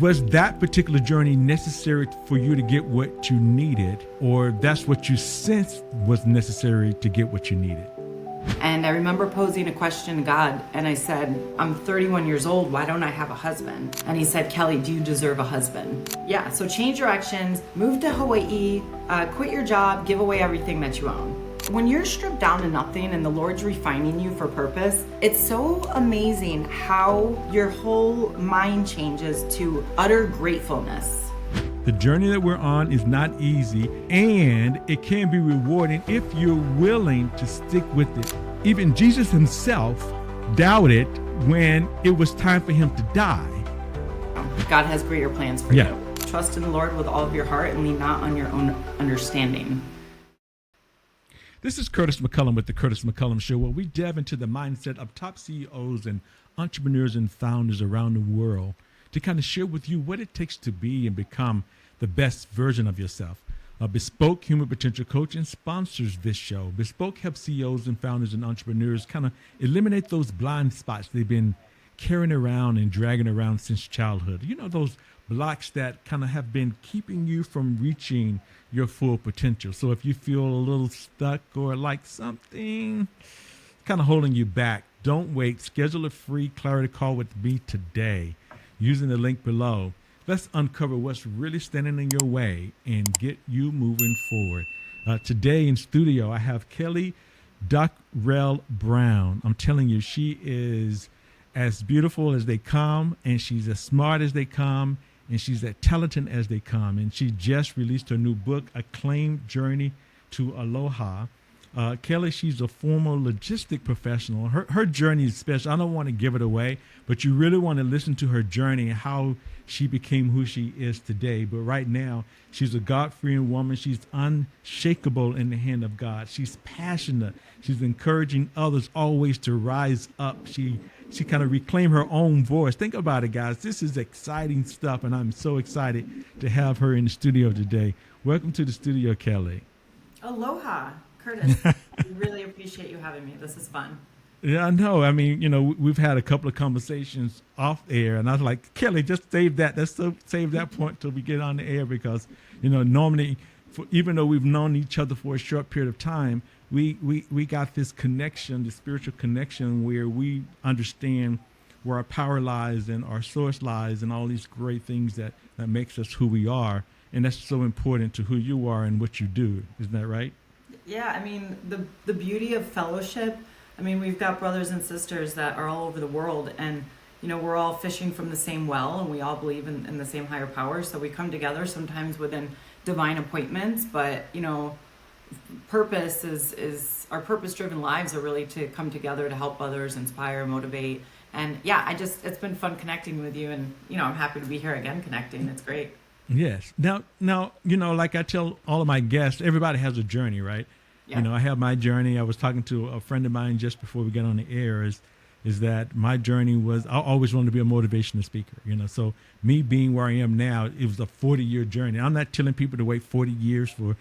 Was that particular journey necessary for you to get what you needed, or that's what you sensed was necessary to get what you needed? And I remember posing a question to God, and I said, I'm 31 years old, why don't I have a husband? And he said, Kelly, do you deserve a husband? Yeah, so change directions, move to Hawaii, quit your job, give away everything that you own. When you're stripped down to nothing and the Lord's refining you for purpose, it's so amazing how your whole mind changes to utter gratefulness. The journey that we're on is not easy, and it can be rewarding if you're willing to stick with it. Even Jesus himself doubted when it was time for him to die. God has greater plans for you. Trust in the Lord with all of your heart and lean not on your own understanding. This is Curtis McCullum with the Curtis McCullum Show, where we delve into the mindset of top CEOs and entrepreneurs and founders around the world to kind of share with you what it takes to be and become the best version of yourself. Bespoke Human Potential Coaching sponsors this show. Bespoke helps CEOs and founders and entrepreneurs kind of eliminate those blind spots they've been carrying around and dragging around since childhood. You know, those blocks that kind of have been keeping you from reaching your full potential. So if you feel a little stuck or like something kind of holding you back, don't wait. Schedule a free clarity call with me today using the link below. Let's uncover what's really standing in your way and get you moving forward. Today in studio, I have Kelly Dockrell-Brown. I'm telling you, she is as beautiful as they come, and she's as smart as they come, and she's as talented as they come. And she just released her new book, Acclaim, Journey to Aloha. Kelly, she's a former logistic professional. Her journey is special. I don't want to give it away, but you really want to listen to her journey and how she became who she is today. But right now, she's a God-fearing woman. She's unshakable in the hand of God. She's passionate. She's encouraging others always to rise up. She kind of reclaim her own voice. Think about it, guys. This is exciting stuff, and I'm so excited to have her in the studio today. Welcome to the studio, Kelly. Aloha, Curtis. I really appreciate you having me. This is fun. Yeah, I know. I mean, you know, we've had a couple of conversations off air, and I was like, Kelly, just save that. Let's save that point till we get on the air because, you know, normally, even though we've known each other for a short period of time, we got this connection, the spiritual connection where we understand where our power lies and our source lies and all these great things that makes us who we are. And that's so important to who you are and what you do. Isn't that right? Yeah, I mean, the beauty of fellowship, I mean, we've got brothers and sisters that are all over the world, and, you know, we're all fishing from the same well, and we all believe in the same higher power. So we come together sometimes within divine appointments, but, you know, purpose is our purpose-driven lives are really to come together to help others, inspire, motivate. And yeah, it's been fun connecting with you, and, you know, I'm happy to be here again connecting. It's great. Yes. Now, you know, like I tell all of my guests, everybody has a journey, right? Yeah. You know, I have my journey. I was talking to a friend of mine just before we get on the air is that my journey was, I always wanted to be a motivational speaker, you know, so me being where I am now, it was a 40-year journey. I'm not telling people to wait 40 years to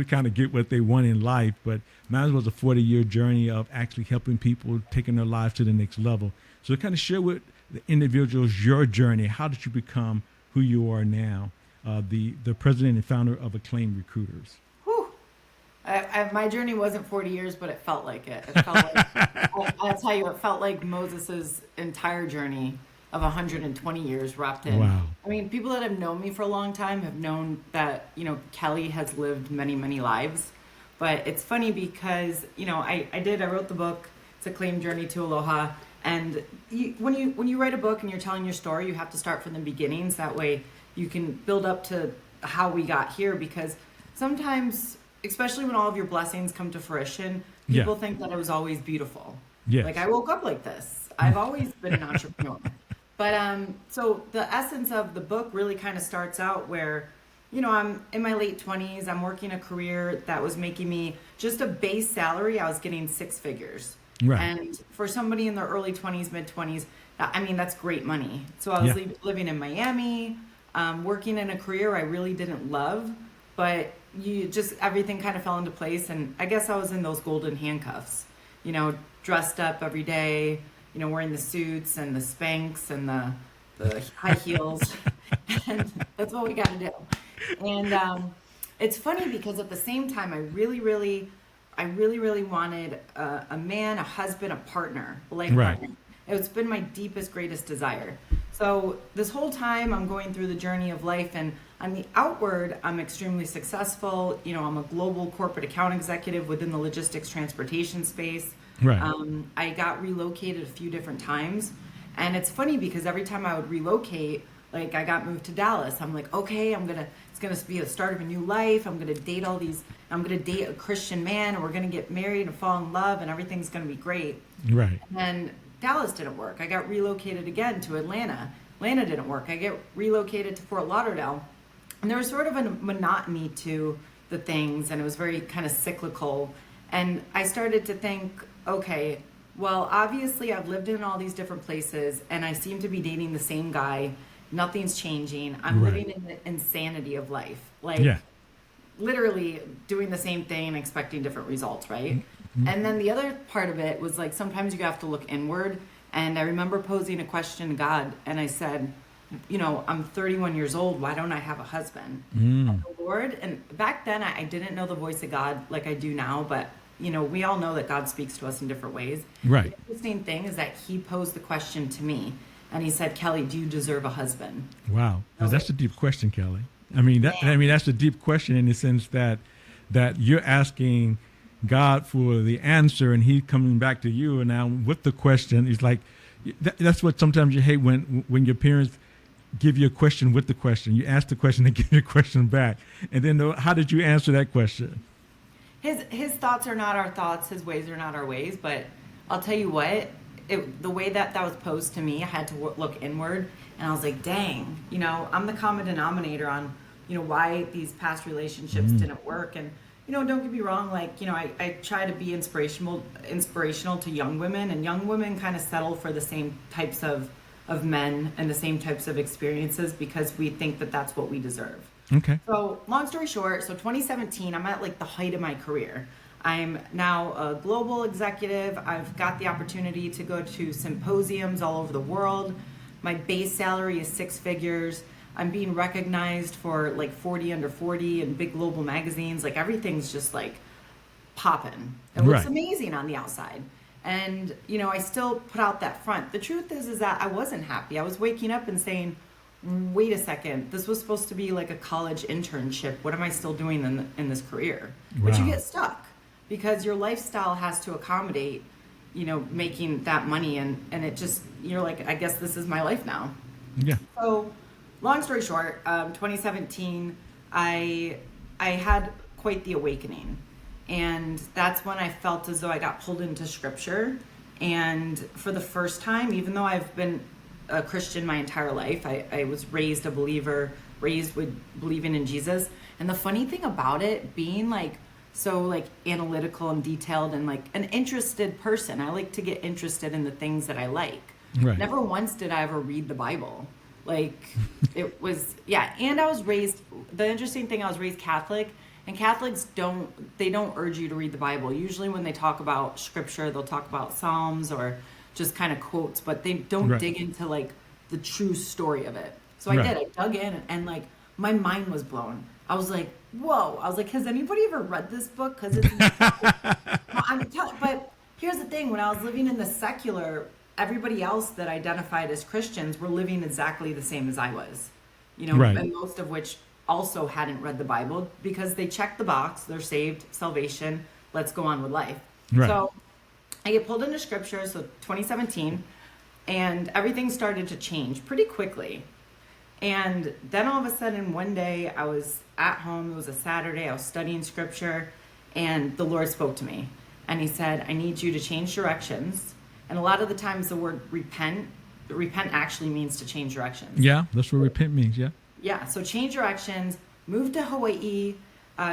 kind of get what they want in life, but mine was a 40-year journey of actually helping people, taking their lives to the next level. So to kind of share with the individuals your journey, how did you become who you are now, the president and founder of Acclaim Recruiters? My journey wasn't 40 years, but it felt like it. It felt like, I'll tell you, it felt like Moses's entire journey of 120 years wrapped in. Wow. I mean, people that have known me for a long time have known that, you know, Kelly has lived many, many lives. But it's funny because, you know, I wrote the book, it's Acclaim, Journey to Aloha. And when you write a book and you're telling your story, you have to start from the beginnings. That way you can build up to how we got here, because sometimes, especially when all of your blessings come to fruition, people think that it was always beautiful. Yes. Like, I woke up like this. I've always been an entrepreneur. But so the essence of the book really kind of starts out where, you know, I'm in my late 20s. I'm working a career that was making me just a base salary. I was getting six figures. Right. And for somebody in their early 20s, mid 20s, I mean, that's great money. So I was living in Miami, working in a career I really didn't love, but everything kind of fell into place. And I guess I was in those golden handcuffs, you know, dressed up every day, you know, wearing the suits and the Spanx and the the high heels, and that's what we got to do. And it's funny because at the same time, I really, really wanted a man, a husband, a partner, a life Right. partner. It's been my deepest, greatest desire. So this whole time I'm going through the journey of life, and on the outward, I'm extremely successful. You know, I'm a global corporate account executive within the logistics transportation space. Right. I got relocated a few different times. And it's funny because every time I would relocate, like I got moved to Dallas, I'm like, okay, it's gonna be the start of a new life. I'm gonna date a Christian man, and we're gonna get married and fall in love, and everything's gonna be great. Right. And Dallas didn't work. I got relocated again to Atlanta. Atlanta didn't work. I get relocated to Fort Lauderdale. And there was sort of a monotony to the things, and it was very kind of cyclical. And I started to think, okay, well, obviously I've lived in all these different places, and I seem to be dating the same guy. Nothing's changing. I'm Right. living in the insanity of life. Like, Yeah. literally doing the same thing and expecting different results, right? Mm-hmm. And then the other part of it was like sometimes you have to look inward. And I remember posing a question to God, and I said, you know, I'm 31 years old. Why don't I have a husband? And the Lord, and back then I didn't know the voice of God like I do now, but you know, we all know that God speaks to us in different ways. Right. The interesting thing is that He posed the question to me, and He said, Kelly, do you deserve a husband? Wow. Now, that's a deep question, Kelly. I mean, that's a deep question in the sense that you're asking God for the answer, and He's coming back to you, and now with the question, it's like that's what sometimes you hate when your parents give you a question with the question. You ask the question and give your question back, and then how did you answer that question? His thoughts are not our thoughts. His ways are not our ways. But I'll tell you what, the way that was posed to me, I had to look inward, and I was like, dang, you know, I'm the common denominator on, you know, why these past relationships didn't work. And, you know, don't get me wrong, like, you know, I try to be inspirational to young women, and young women kind of settle for the same types of men and the same types of experiences because we think that that's what we deserve. Okay. So long story short, so 2017, I'm at like the height of my career. I'm now a global executive. I've got the opportunity to go to symposiums all over the world. My base salary is 6 figures. I'm being recognized for like 40 under 40 and big global magazines. Like everything's just like popping. It looks Right. amazing on the outside. And, you know, I still put out that front. The truth is that I wasn't happy. I was waking up and saying, wait a second, this was supposed to be like a college internship. What am I still doing in this career? But you Wow. get stuck because your lifestyle has to accommodate, you know, making that money. And it just, you're like, I guess this is my life now. Yeah. So long story short, 2017, I had quite the awakening. And that's when I felt as though I got pulled into scripture. And for the first time, even though I've been a Christian my entire life, I was raised a believer, raised with believing in Jesus. And the funny thing about it, being like so like analytical and detailed and like an interested person, I like to get interested in the things that I like. Right. Never once did I ever read the Bible. Like it was, yeah. And I was raised, the interesting thing, I was raised Catholic. And Catholics don't urge you to read the Bible. Usually when they talk about scripture, they'll talk about Psalms or just kind of quotes, but they don't Right. dig into like the true story of it. So Right. I dug in, and like my mind was blown. I was like, whoa. I was like, has anybody ever read this book? Because it's, but here's the thing. When I was living in the secular, everybody else that identified as Christians were living exactly the same as I was, you know, Right. and most of which also hadn't read the Bible because they checked the box, they're saved, salvation, let's go on with life. Right. So I get pulled into scripture, so 2017, and everything started to change pretty quickly. And then all of a sudden, one day I was at home, it was a Saturday, I was studying scripture, and the Lord spoke to me. And He said, I need you to change directions. And a lot of the times the word repent actually means to change directions. Yeah, that's what repent means. Yeah. Yeah, so change directions, move to Hawaii,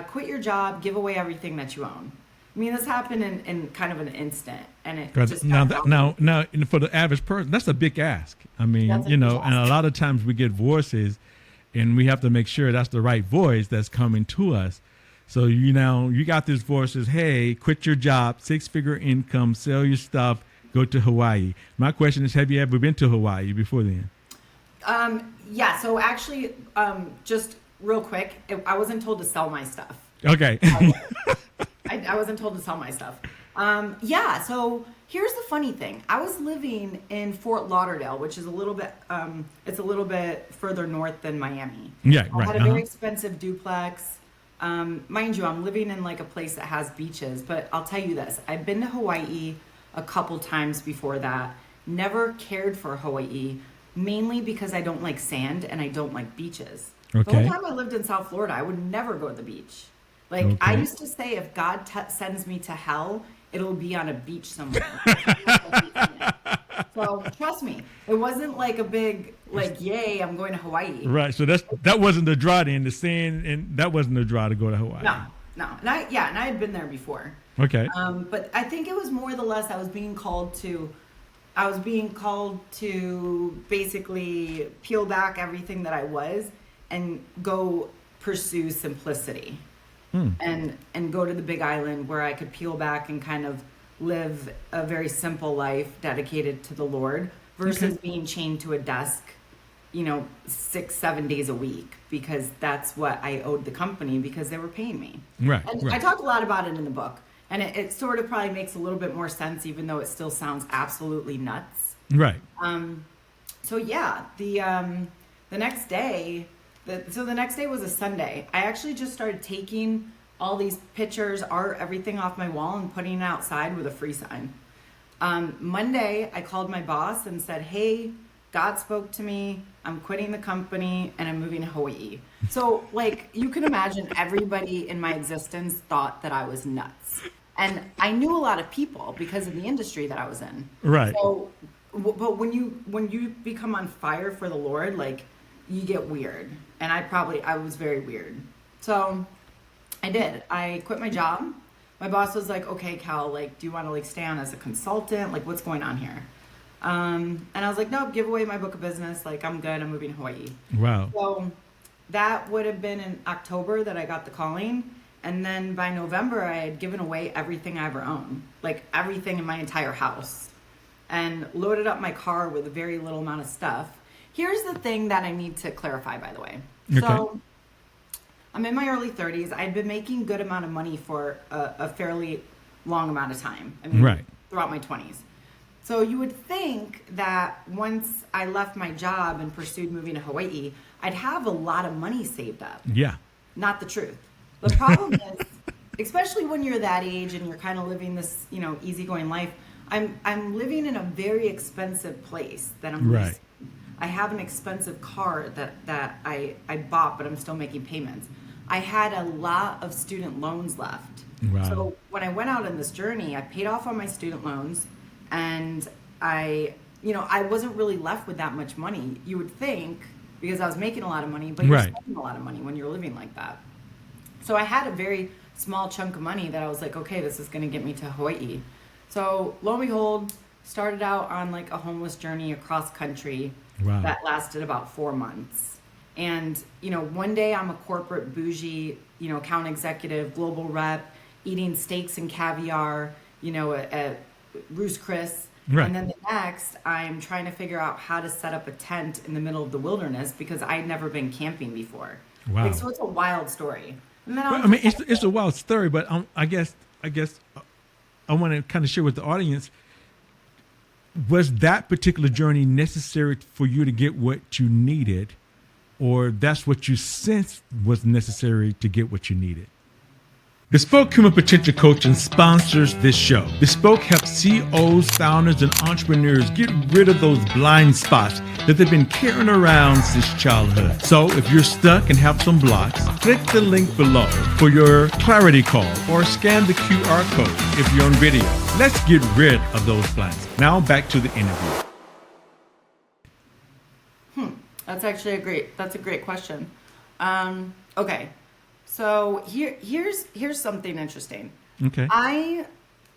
quit your job, give away everything that you own. I mean, this happened in kind of an instant, and it just Now, got now, for the average person, that's a big ask. I mean, That's a you know, big and a ask. lot of times we get voices, and we have to make sure that's the right voice that's coming to us. So you got this voice says, "Hey, quit your job, 6-figure income, sell your stuff, go to Hawaii." My question is, have you ever been to Hawaii before then? Yeah. So actually, just real quick, I wasn't told to sell my stuff. Okay. I wasn't told to sell my stuff. Yeah. So here's the funny thing. I was living in Fort Lauderdale, which is a little bit, it's a little bit further north than Miami. Yeah, I right. had a very expensive duplex. Mind you, I'm living in like a place that has beaches, but I'll tell you this. I've been to Hawaii a couple times before that. Never cared for Hawaii, mainly because I don't like sand and I don't like beaches. The Okay. whole time I lived in South Florida, I would never go to the beach. Like, I Okay. used to say, if God sends me to hell, it'll be on a beach somewhere. So trust me, it wasn't like a big, like, yay, I'm going to Hawaii. Right. So that wasn't the draw then, the sand, and that wasn't the draw to go to Hawaii. No. And I had been there before. Okay. But I think it was more the less I was being called to basically peel back everything that I was and go pursue simplicity. And go to the Big Island where I could peel back and kind of live a very simple life dedicated to the Lord versus being chained to a desk, 6-7 days a week, because that's what I owed the company because they were paying me. Right. And Right. I talk a lot about it in the book, and it sort of probably makes a little bit more sense, even though it still sounds absolutely nuts. Right. So yeah, the next day, the next day was a Sunday. I actually just started taking all these pictures, art, everything off my wall and putting it outside with a free sign. Monday, I called my boss and said, "Hey, God spoke to me. I'm quitting the company and I'm moving to Hawaii." So, like, you can imagine everybody in my existence thought that I was nuts. And I knew a lot of people because of the industry that I was in. Right. So, but when you become on fire for the Lord, like, you get weird. And I was very weird. So I did. I quit my job. My boss was like, "Okay, Cal, like, do you want to like stay on as a consultant? Like, what's going on here?" And I was like, "Nope, give away my book of business. Like, I'm good. I'm moving to Hawaii." Wow. So that would have been in October that I got the calling. And then by November, I had given away everything I ever owned, like everything in my entire house, and loaded up my car with a very little amount of stuff. Here's the thing that I need to clarify, by the way. Okay. So I'm in my early 30s. I'd been making good amount of money for a fairly long amount of time. I mean, Right. throughout my 20s. So you would think that once I left my job and pursued moving to Hawaii, I'd have a lot of money saved up. Yeah. Not the truth. The problem is, especially when you're that age and you're kind of living this, easygoing life, I'm living in a very expensive place that I'm Right. leasing. I have an expensive car that I bought, but I'm still making payments. I had a lot of student loans left. Wow. So when I went out on this journey, I paid off all my student loans, and I wasn't really left with that much money. You would think, because I was making a lot of money, but you're Right. spending a lot of money when you're living like that. So I had a very small chunk of money that I was like, okay, this is going to get me to Hawaii. So lo and behold, started out on like a homeless journey across country. Wow. That lasted about 4 months. And, one day I'm a corporate bougie, account executive, global rep, eating steaks and caviar, at Ruth's Chris. Right. And then the next, I'm trying to figure out how to set up a tent in the middle of the wilderness because I'd never been camping before. Wow. Like, so it's a wild story. And then Well, I mean, it's a wild story, but I guess I want to kind of share with the audience. Was that particular journey necessary for you to get what you needed, or that's what you sensed was necessary to get what you needed? Bespoke Human Potential Coaching sponsors this show. Bespoke helps CEOs, founders, and entrepreneurs get rid of those blind spots that they've been carrying around since childhood. So if you're stuck and have some blocks, click the link below for your clarity call or scan the QR code if you're on video. Let's get rid of those blind spots. Now back to the interview. That's actually a great question. Okay. So here's something interesting. Okay. It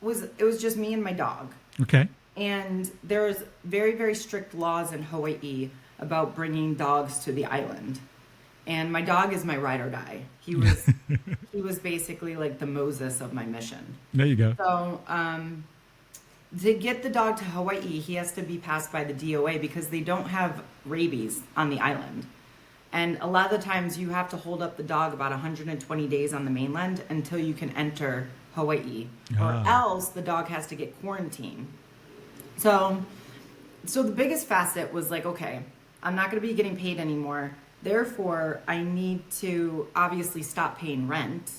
was just me and my dog. Okay. And there's very, very strict laws in Hawaii about bringing dogs to the island. And my dog is my ride or die. He was basically like the Moses of my mission. There you go. So To get the dog to Hawaii, he has to be passed by the DOA because they don't have rabies on the island. And a lot of the times you have to hold up the dog about 120 days on the mainland until you can enter Hawaii, or else the dog has to get quarantined. So the biggest facet was like, okay, I'm not going to be getting paid anymore. Therefore, I need to obviously stop paying rent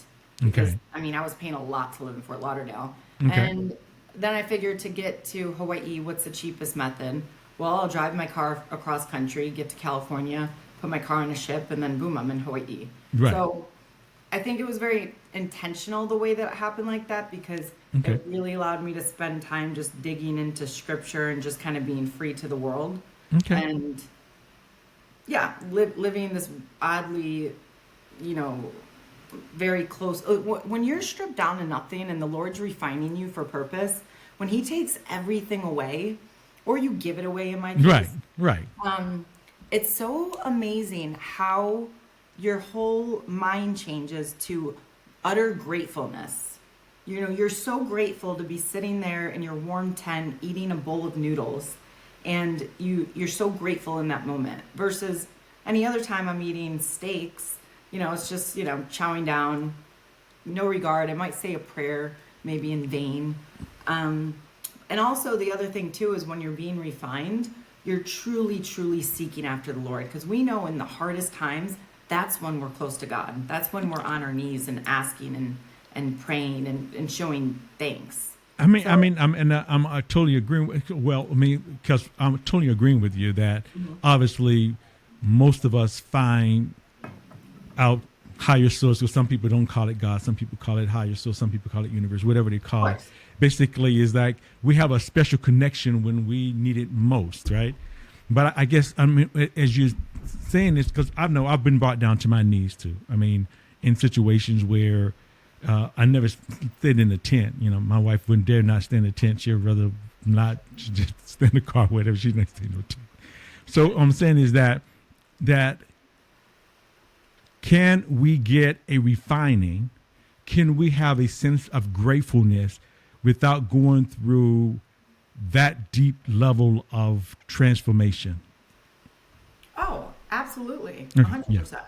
because I mean, I was paying a lot to live in Fort Lauderdale. And then I figured to get to Hawaii, what's the cheapest method? Well, I'll drive my car across country, get to California, put my car on a ship, and then boom, I'm in Hawaii. Right. So I think it was very intentional the way that it happened like that because it really allowed me to spend time just digging into scripture and just kind of being free to the world. And yeah, living this oddly, very close. When you're stripped down to nothing and the Lord's refining you for purpose, when he takes everything away, or you give it away in my case. Right. It's so amazing how your whole mind changes to utter gratefulness. You're so grateful to be sitting there in your warm tent eating a bowl of noodles, and you're so grateful in that moment versus any other time I'm eating steaks. It's just, chowing down, no regard. I might say a prayer, maybe in vain. And also the other thing too is when you're being refined, you're truly, truly seeking after the Lord. Because we know in the hardest times, that's when we're close to God. That's when we're on our knees and asking and praying and showing thanks. I'm totally agreeing. Because I'm totally agreeing with you that obviously most of us find out higher source, because some people don't call it God, some people call it higher source, some people call it universe, whatever they call it. Basically, is like we have a special connection when we need it most, right? But I guess as you're saying this, because I've been brought down to my knees too. I mean, in situations where I never stayed in a tent. My wife wouldn't dare not stay in a tent. She'd rather not. She'd just stay in the car, whatever. She's not staying in a tent. So what I'm saying is that can we get a refining? Can we have a sense of gratefulness without going through that deep level of transformation? Oh, absolutely. 100%.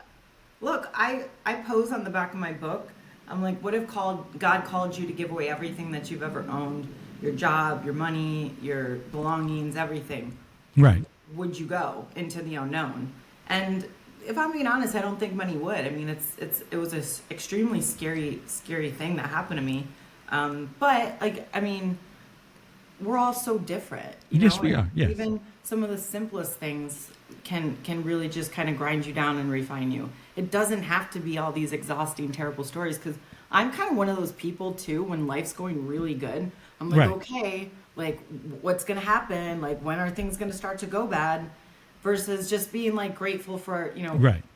Look, I pose on the back of my book. I'm like, what if God called you to give away everything that you've ever owned, your job, your money, your belongings, everything? Right. Would you go into the unknown? And if I'm being honest, I don't think money would. I mean, it was an extremely scary thing that happened to me. But we're all so different. Yes, we are. Yes. Even some of the simplest things can really just kind of grind you down and refine you. It doesn't have to be all these exhausting, terrible stories. Because I'm kind of one of those people too. When life's going really good, I'm like, okay, like what's gonna happen? Like when are things gonna start to go bad? Versus just being like grateful for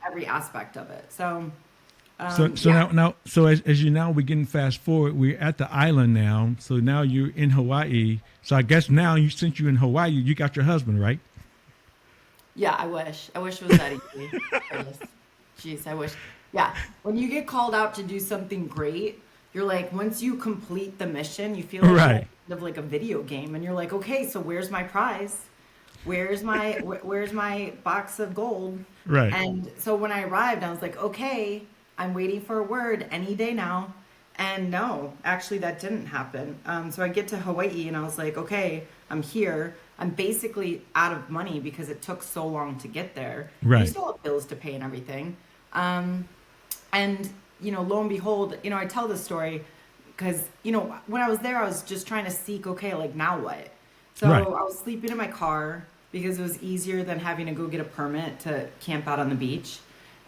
every aspect of it. So now as you now we're getting fast forward, we're at the island now. So now you're in Hawaii. So I guess now since you're in Hawaii, you got your husband, right? Yeah, I wish it was that easy. Jeez, I wish. Yeah, when you get called out to do something great, you're like, once you complete the mission, you feel like like a video game, and you're like, okay, so where's my prize? Where's my box of gold? Right. And so when I arrived, I was like, okay, I'm waiting for a word any day now. And no, actually that didn't happen. So I get to Hawaii and I was like, okay, I'm here. I'm basically out of money because it took so long to get there. Right. You still have bills to pay and everything. And, lo and behold, I tell this story because, when I was there, I was just trying to seek, okay, like now what? So I was sleeping in my car because it was easier than having to go get a permit to camp out on the beach.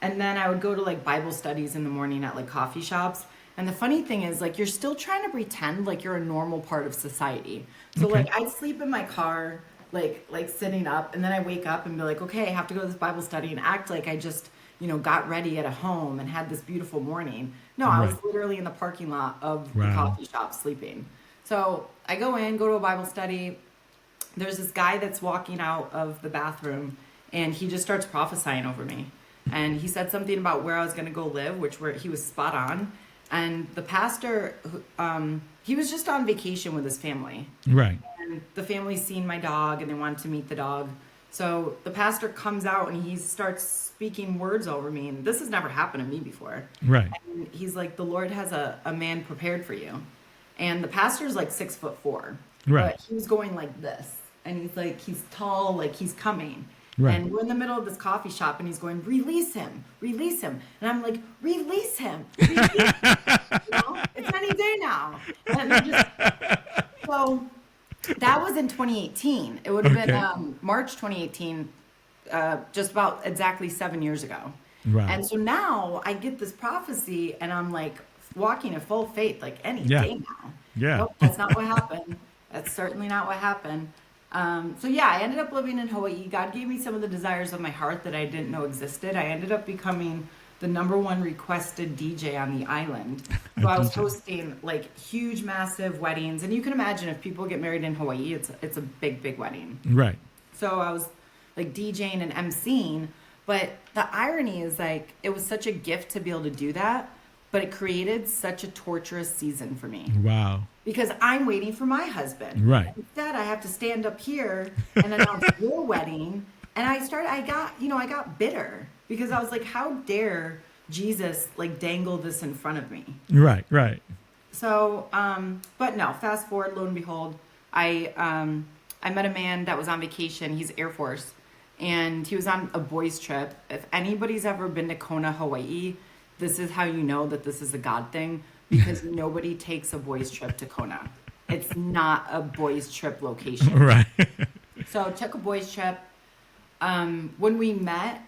And then I would go to like Bible studies in the morning at like coffee shops. And the funny thing is like, you're still trying to pretend like you're a normal part of society. So like I'd sleep in my car, like sitting up, and then I wake up and be like, okay, I have to go to this Bible study and act like I just, got ready at a home and had this beautiful morning. No, I was literally in the parking lot of the coffee shop sleeping. So I go to a Bible study. There's this guy that's walking out of the bathroom and he just starts prophesying over me. And he said something about where I was going to go live, where he was spot on. And the pastor, he was just on vacation with his family. Right. And the family's seen my dog and they wanted to meet the dog. So the pastor comes out and he starts speaking words over me. And this has never happened to me before. Right. And he's like, the Lord has a man prepared for you. And the pastor's like 6'4". Right. But he was going like this. And he's like, he's tall, like he's coming. Right. And we're in the middle of this coffee shop and he's going, release him, release him. And I'm like, release him, release him. You know? It's any day now. And so that was in 2018. It would have been March 2018, just about exactly 7 years ago. Right. And so now I get this prophecy and I'm like walking in full faith, like any day now. Yeah. Nope, that's not what happened. That's certainly not what happened. So yeah, I ended up living in Hawaii. God gave me some of the desires of my heart that I didn't know existed. I ended up becoming the #1 requested DJ on the island. So I was hosting like huge, massive weddings. And you can imagine if people get married in Hawaii, it's a big, big wedding. Right. So I was like DJing and emceeing. But the irony is like, it was such a gift to be able to do that. But it created such a torturous season for me. Wow. Because I'm waiting for my husband. Right. Instead, I have to stand up here and announce your wedding. And I got bitter because I was like, how dare Jesus like dangle this in front of me? Right. Right. So, but no, fast forward, lo and behold, I met a man that was on vacation. He's Air Force and he was on a boys trip. If anybody's ever been to Kona, Hawaii, this is how you know that this is a God thing. Because nobody takes a boys trip to Kona. It's not a boys trip location. Right. So took a boys trip. When we met,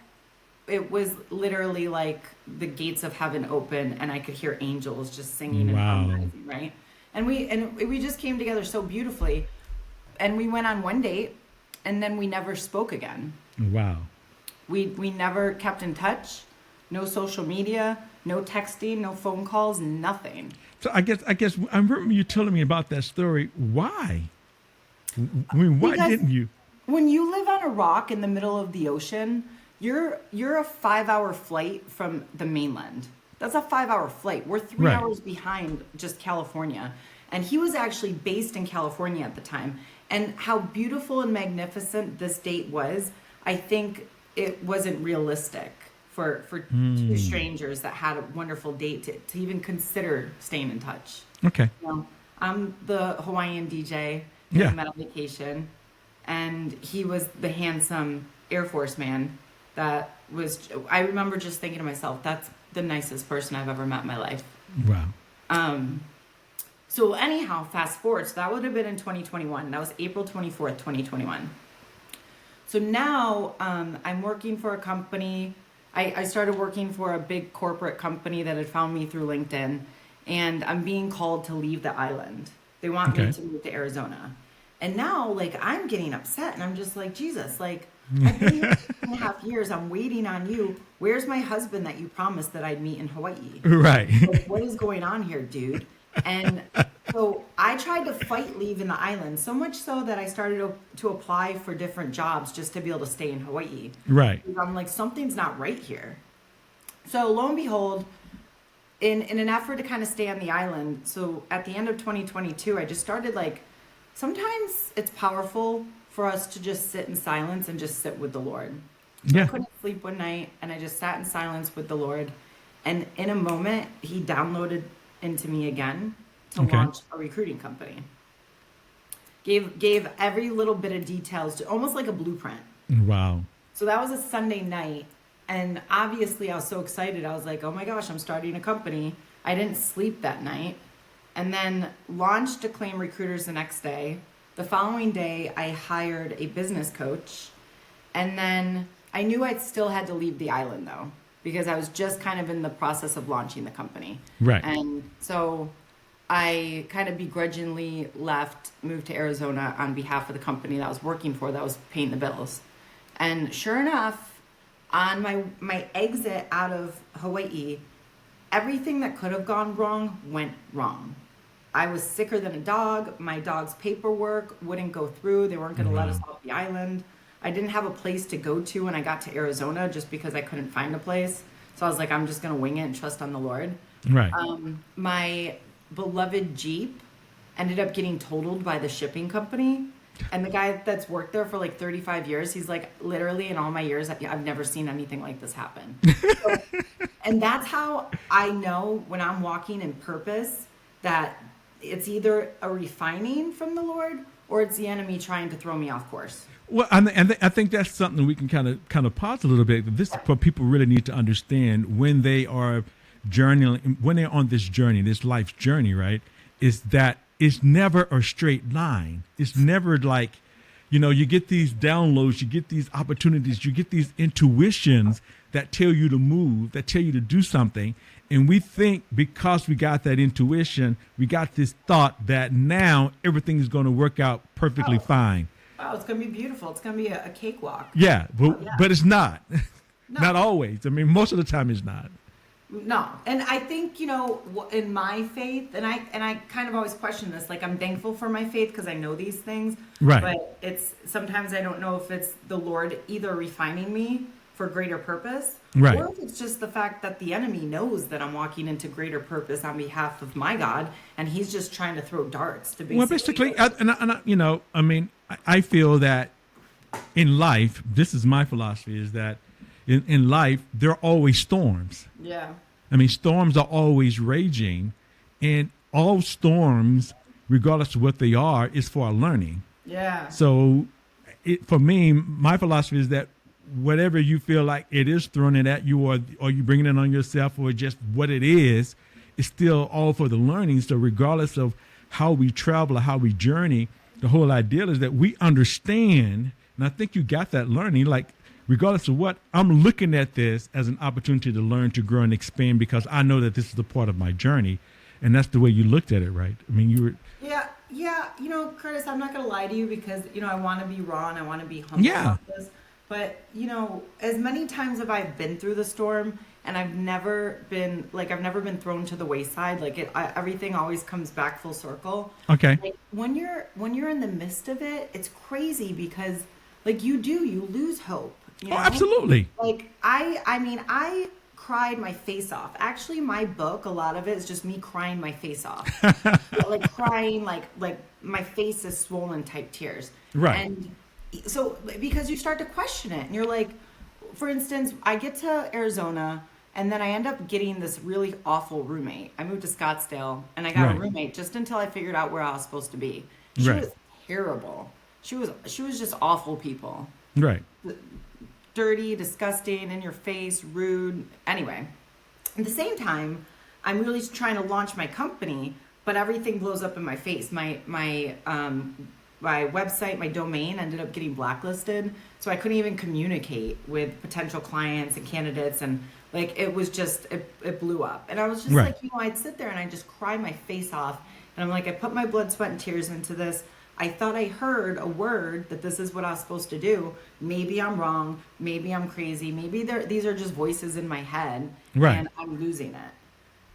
it was literally like the gates of heaven open and I could hear angels just singing and harmonizing, right? And we just came together so beautifully. And we went on one date and then we never spoke again. Wow. We never kept in touch. No social media, no texting, no phone calls, nothing. So I guess I remember you telling me about that story. Why? I mean, why Because didn't you? when you live on a rock in the middle of the ocean, you're a 5-hour flight from the mainland. That's a 5-hour flight. We're 3 Right. hours behind just California. And he was actually based in California at the time. And how beautiful and magnificent this date was, I think it wasn't realistic for two strangers that had a wonderful date to even consider staying in touch. Okay. You know, I'm the Hawaiian DJ. Yeah. We met on vacation. And he was the handsome Air Force man that was, I remember just thinking to myself, that's the nicest person I've ever met in my life. Wow. So anyhow, fast forward. So that would have been in 2021. That was April 24th, 2021. So now I'm working for a company. I started working for a big corporate company that had found me through LinkedIn. And I'm being called to leave the island. They want me to move to Arizona. And now, like, I'm getting upset. And I'm just like, Jesus, like, I've been here for 2.5 years. I'm waiting on you. Where's my husband that you promised that I'd meet in Hawaii? Right. Like, what is going on here, dude? And so I tried to fight leaving the island, so much so that I started to apply for different jobs just to be able to stay in Hawaii. Right. Because I'm like, something's not right here. So lo and behold, in an effort to kind of stay on the island, so at the end of 2022, I just started like, sometimes it's powerful for us to just sit in silence and just sit with the Lord. Yeah. I couldn't sleep one night and I just sat in silence with the Lord. And in a moment, he downloaded into me again to launch a recruiting company. Gave every little bit of details to almost like a blueprint. Wow. So that was a Sunday night. And obviously I was so excited. I was like, oh my gosh, I'm starting a company. I didn't sleep that night. And then launched Acclaim Recruiters the next day. The following day, I hired a business coach. And then I knew I still had to leave the island though, because I was just kind of in the process of launching the company. Right. And so I kind of begrudgingly left, moved to Arizona on behalf of the company that I was working for, that was paying the bills. And sure enough, on my exit out of Hawaii, everything that could have gone wrong went wrong. I was sicker than a dog. My dog's paperwork wouldn't go through. They weren't going to let us off the island. I didn't have a place to go to when I got to Arizona just because I couldn't find a place. So I was like, I'm just going to wing it and trust on the Lord. Right. My beloved Jeep ended up getting totaled by the shipping company. And the guy that's worked there for like 35 years, he's like, literally in all my years, I've never seen anything like this happen. So, and that's how I know when I'm walking in purpose that it's either a refining from the Lord or it's the enemy trying to throw me off course. Well, I think that's something we can kind of pause a little bit. This is what people really need to understand when they are journeying, when they're on this journey, this life's journey, right? Is that it's never a straight line. It's never like, you get these downloads, you get these opportunities, you get these intuitions that tell you to move, that tell you to do something. And we think because we got that intuition, we got this thought that now everything is going to work out perfectly fine. Wow, it's going to be beautiful. It's going to be a cakewalk. Yeah, but it's not. No. Not always. I mean, most of the time it's not. No. And I think, in my faith, and I kind of always question this, like I'm thankful for my faith because I know these things. Right. But it's sometimes I don't know if it's the Lord either refining me for greater purpose. Right. Or if it's just the fact that the enemy knows that I'm walking into greater purpose on behalf of my God, and he's just trying to throw darts to basically. I feel that in life, this is my philosophy, is that in life, there are always storms. Yeah. I mean, storms are always raging, and all storms, regardless of what they are, is for our learning. Yeah. So for me, my philosophy is that whatever you feel like it is throwing it at you, or you bringing it on yourself, or just what it is still all for the learning. So regardless of how we travel or how we journey, the whole idea is that we understand, and I think you got that learning, like regardless of what, I'm looking at this as an opportunity to learn, to grow and expand, because I know that this is a part of my journey. And that's the way you looked at it, right? I mean, you were... Yeah. Curtis, I'm not going to lie to you because, I want to be raw and I want to be humble about this. But, as many times have I been through the storm, and I've never been thrown to the wayside. Like everything always comes back full circle. Okay. Like when you're in the midst of it, it's crazy because like you lose hope. Oh, absolutely. Like I cried my face off. Actually, my book, a lot of it is just me crying my face off. Like crying, like my face is swollen type tears. Right. And so because you start to question it and you're like, for instance, I get to Arizona and then I end up getting this really awful roommate. I moved to Scottsdale and I got a roommate just until I figured out where I was supposed to be. She was terrible. She was just awful people. Right. Dirty, disgusting, in your face, rude. Anyway, at the same time, I'm really trying to launch my company, but everything blows up in my face. My website, my domain ended up getting blacklisted, so I couldn't even communicate with potential clients and candidates, and like it was just it blew up. And I was just like, I'd sit there and I'd just cry my face off, and I'm like, I put my blood, sweat, and tears into this. I thought I heard a word that this is what I was supposed to do. Maybe I'm wrong. Maybe I'm crazy. Maybe these are just voices in my head, and I'm losing it.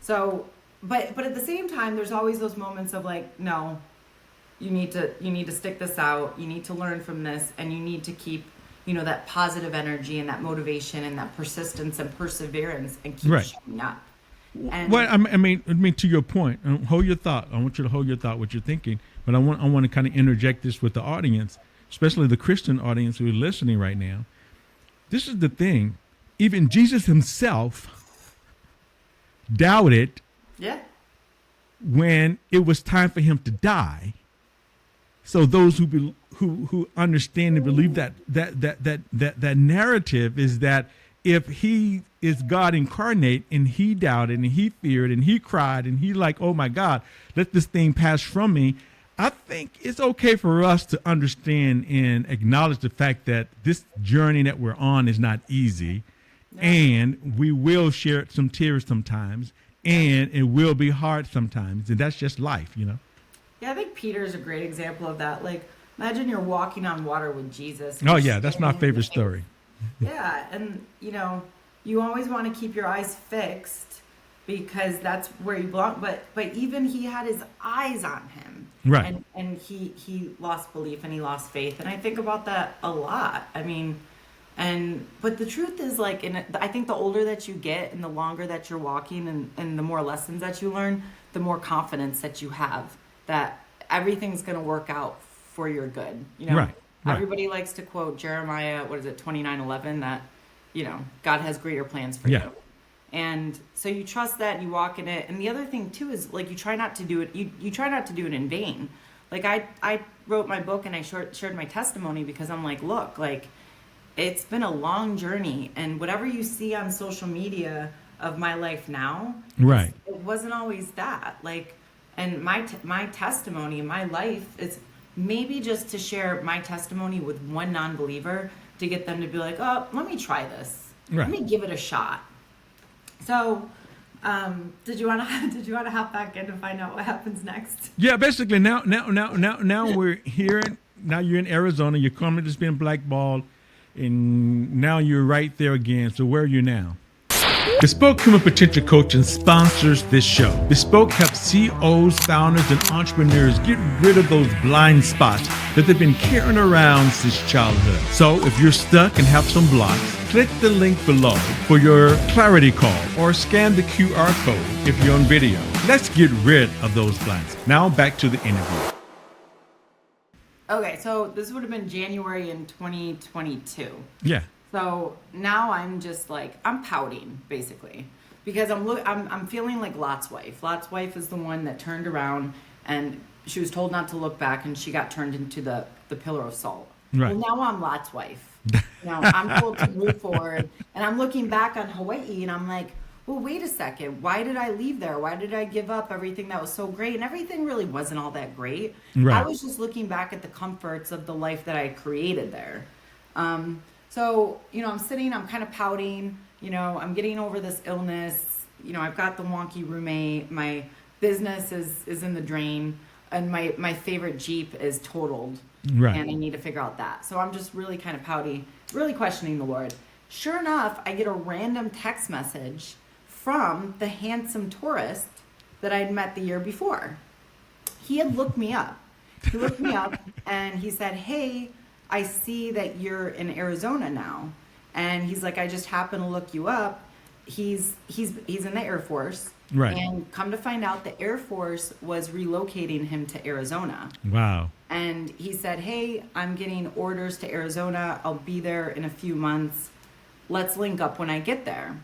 So, but at the same time, there's always those moments of like, no, you need to stick this out. You need to learn from this, and you need to keep, that positive energy and that motivation and that persistence and perseverance and keep showing up. And well, I mean, to your point, hold your thought. I want you to hold your thought, what you're thinking. But I want to kind of interject this with the audience, especially the Christian audience who are listening right now. This is the thing. Even Jesus himself doubted when it was time for him to die. So those who understand and believe that narrative is that if he is God incarnate and he doubted and he feared and he cried and he like, oh my God, let this thing pass from me. I think it's okay for us to understand and acknowledge the fact that this journey that we're on is not easy, and we will share some tears sometimes, and it will be hard sometimes, and that's just life, Yeah, I think Peter's a great example of that. Like, imagine you're walking on water with Jesus. Oh yeah, that's my favorite story. Yeah, and you always want to keep your eyes fixed because that's where you belong. But even he had his eyes on him, right? And he lost belief and he lost faith. And I think about that a lot. I mean, But the truth is, like, I think the older that you get and the longer that you're walking and the more lessons that you learn, the more confidence that you have that everything's going to work out for your good. You know, Right. everybody likes to quote Jeremiah, what is it, 29:11, that, God has greater plans for Yeah. you. And so you trust that and you walk in it. And the other thing too is, like, you try not to do it. You try not to do it in vain. Like, I wrote my book and I shared my testimony because I'm like, look, like, it's been a long journey, and whatever you see on social media of my life now, Right. it wasn't always that. Like, and my testimony in my life is maybe just to share my testimony with one non-believer to get them to be like, oh, let me try this. Right. Let me give it a shot. So, did you want to hop back in to find out what happens next? Yeah, basically now we're here. Now you're in Arizona. Your comment has been blackballed, and now you're right there again. So where are you now? Bespoke Human Potential Coaching sponsors this show. Bespoke helps CEOs, founders, and entrepreneurs get rid of those blind spots that they've been carrying around since childhood. So if you're stuck and have some blocks, click the link below for your clarity call or scan the QR code if you're on video. Let's get rid of those blinds. Now back to the interview. Okay, so this would have been January in 2022. Yeah. So now I'm just like, I'm pouting basically because I'm feeling like Lot's wife. Lot's wife is the one that turned around and she was told not to look back and she got turned into the pillar of salt. Right. Well, now I'm Lot's wife. Now I'm told to move forward, and I'm looking back on Hawaii and I'm like, well, wait a second. Why did I leave there? Why did I give up everything that was so great? And everything really wasn't all that great. Right. I was just looking back at the comforts of the life that I created there. So, I'm sitting, I'm kind of pouting, I'm getting over this illness. I've got the wonky roommate. My business is in the drain, and my favorite Jeep is totaled. Right. And I need to figure out that. So I'm just really kind of pouty, really questioning the Lord. Sure enough, I get a random text message from the handsome tourist that I'd met the year before. He had looked me up. He looked me up and he said, hey, I see that you're in Arizona now. And he's like, I just happened to look you up. He's in the Air Force. Right. And come to find out, the Air Force was relocating him to Arizona. Wow. And he said, hey, I'm getting orders to Arizona. I'll be there in a few months. Let's link up when I get there.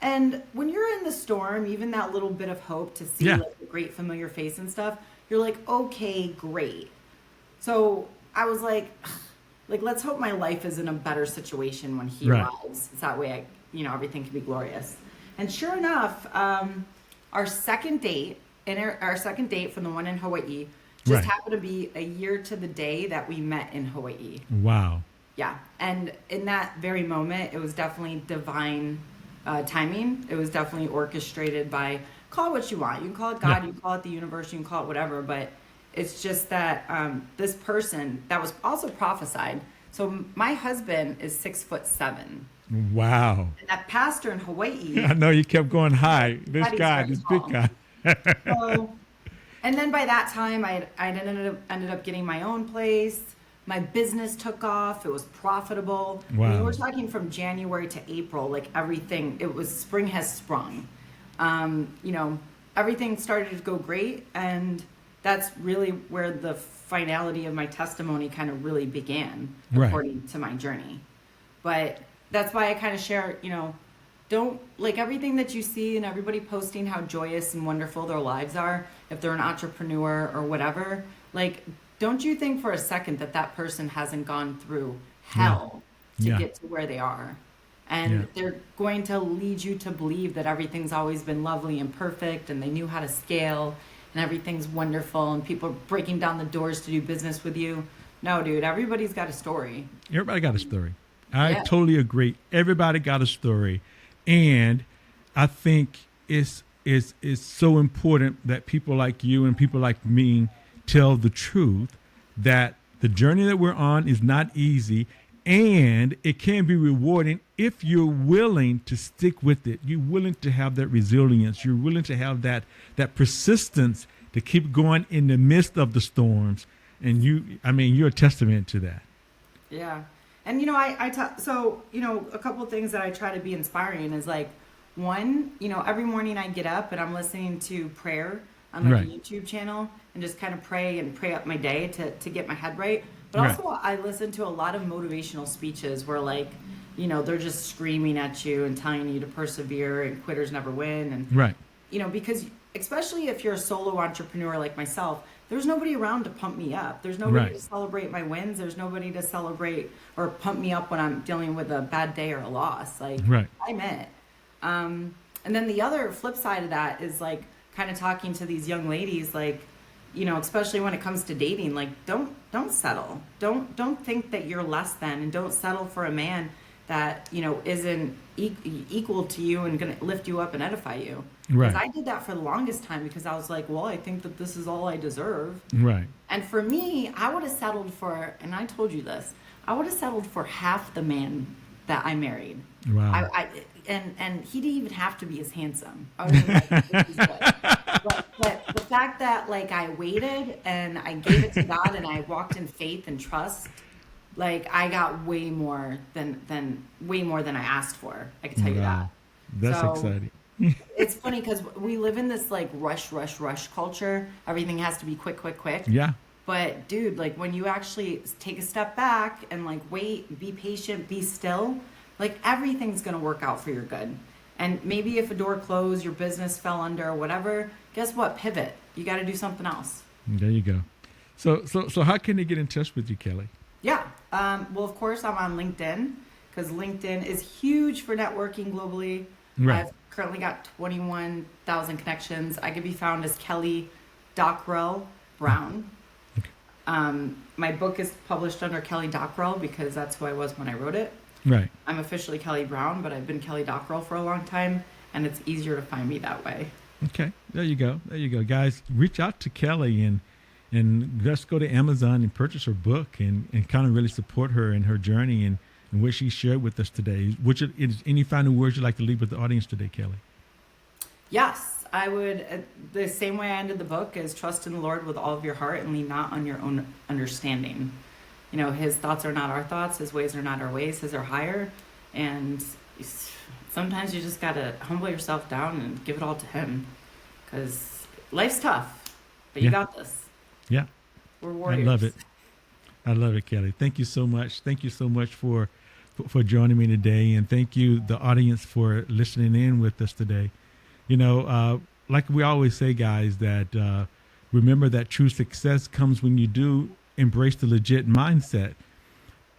And when you're in the storm, even that little bit of hope to see like a great familiar face and stuff, you're like, okay, great. So I was like, let's hope my life is in a better situation when he arrives. It's that way everything can be glorious. And sure enough, our second date from the one in Hawaii just happened to be a year to the day that we met in Hawaii. Wow. Yeah. And in that very moment, it was definitely divine timing. It was definitely orchestrated by, call it what you want. You can call it God, you can call it the universe, you can call it whatever, but it's just that this person that was also prophesied. So my husband is 6'7". Wow. And that pastor in Hawaii. I know you kept going high. This big guy. And then by that time, I ended up getting my own place. My business took off. It was profitable. Wow. I mean, we're talking from January to April, like everything. It was spring has sprung. Everything started to go great, and that's really where the finality of my testimony kind of really began, according to my journey. But that's why I kind of share, don't, like, everything that you see and everybody posting how joyous and wonderful their lives are, if they're an entrepreneur or whatever, like, don't you think for a second that person hasn't gone through hell to get to where they are. And they're going to lead you to believe that everything's always been lovely and perfect and they knew how to scale and everything's wonderful and people are breaking down the doors to do business with you. No, dude, everybody's got a story. Everybody got a story. I totally agree. Everybody got a story. And I think it's so important that people like you and people like me tell the truth that the journey that we're on is not easy, and it can be rewarding if you're willing to stick with it. You're willing to have that resilience. You're willing to have that persistence to keep going in the midst of the storms. And you're a testament to that. Yeah. And a couple of things that I try to be inspiring is like, one, every morning I get up and I'm listening to prayer on like Right. a YouTube channel and just kind of pray up my day to get my head right. But Right. also I listen to a lot of motivational speeches where like, they're just screaming at you and telling you to persevere and quitters never win. And, Right. because especially if you're a solo entrepreneur like myself, there's nobody around to pump me up. There's nobody Right. to celebrate my wins. There's nobody to celebrate or pump me up when I'm dealing with a bad day or a loss. Like, Right. I'm it. And then the other flip side of that is like kind of talking to these young ladies, like, especially when it comes to dating, like don't settle. Don't think that you're less than, and don't settle for a man that, isn't equal to you and going to lift you up and edify you. Right. Because I did that for the longest time because I was like, well, I think that this is all I deserve. Right. And for me, I would have settled for, and I told you this, I would have settled for half the man that I married. Wow. And he didn't even have to be as handsome. I was like, this is good. But the fact that like I waited and I gave it to God and I walked in faith and trust, like I got way more than I asked for. I can tell you that. Wow. That's So, exciting. It's funny because we live in this like rush culture. Everything has to be quick. Yeah. But dude, like when you actually take a step back and like wait, be patient, be still, like everything's going to work out for your good. And maybe if a door closed, your business fell under or whatever, guess what? Pivot. You got to do something else. There you go. So how can they get in touch with you, Kelly? Yeah. Well, of course, I'm on LinkedIn because LinkedIn is huge for networking globally. Right. I've currently got 21,000 connections. I can be found as Kelly Dockrell-Brown. My book is published under Kelly Dockrell because that's who I was when I wrote it. Right. I'm officially Kelly Brown, but I've been Kelly Dockrell for a long time, and it's easier to find me that way. Okay. There you go. Guys, reach out to Kelly and just go to Amazon and purchase her book and kind of really support her in her journey and what she shared with us today. Any final words you'd like to leave with the audience today, Kelly? Yes, I would. The same way I ended the book is trust in the Lord with all of your heart and lean not on your own understanding. His thoughts are not our thoughts. His ways are not our ways. His are higher. And sometimes you just got to humble yourself down and give it all to him because life's tough, but you got this. Yeah. We're warriors. I love it, Kelly. Thank you so much. Thank you so much for joining me today. And thank you, the audience, for listening in with us today. Like we always say, guys, that remember that true success comes when you do embrace the legit mindset.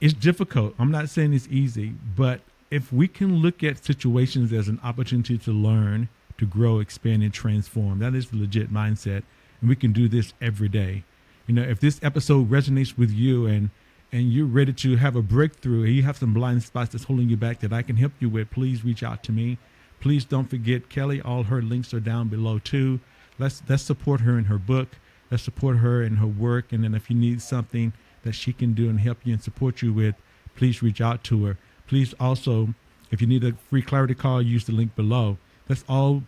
It's difficult. I'm not saying it's easy, but if we can look at situations as an opportunity to learn, to grow, expand, and transform, that is the legit mindset. And we can do this every day. If this episode resonates with you and you're ready to have a breakthrough and you have some blind spots that's holding you back that I can help you with, please reach out to me. Please don't forget Kelly. All her links are down below too. Let's support her in her book. Let's support her in her work. And then if you need something that she can do and help you and support you with, please reach out to her. Please also, if you need a free clarity call, use the link below. That's all.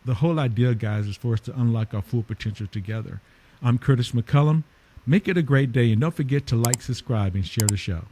The whole idea, guys, is for us to unlock our full potential together. I'm Curtis McCullum. Make it a great day, and don't forget to like, subscribe, and share the show.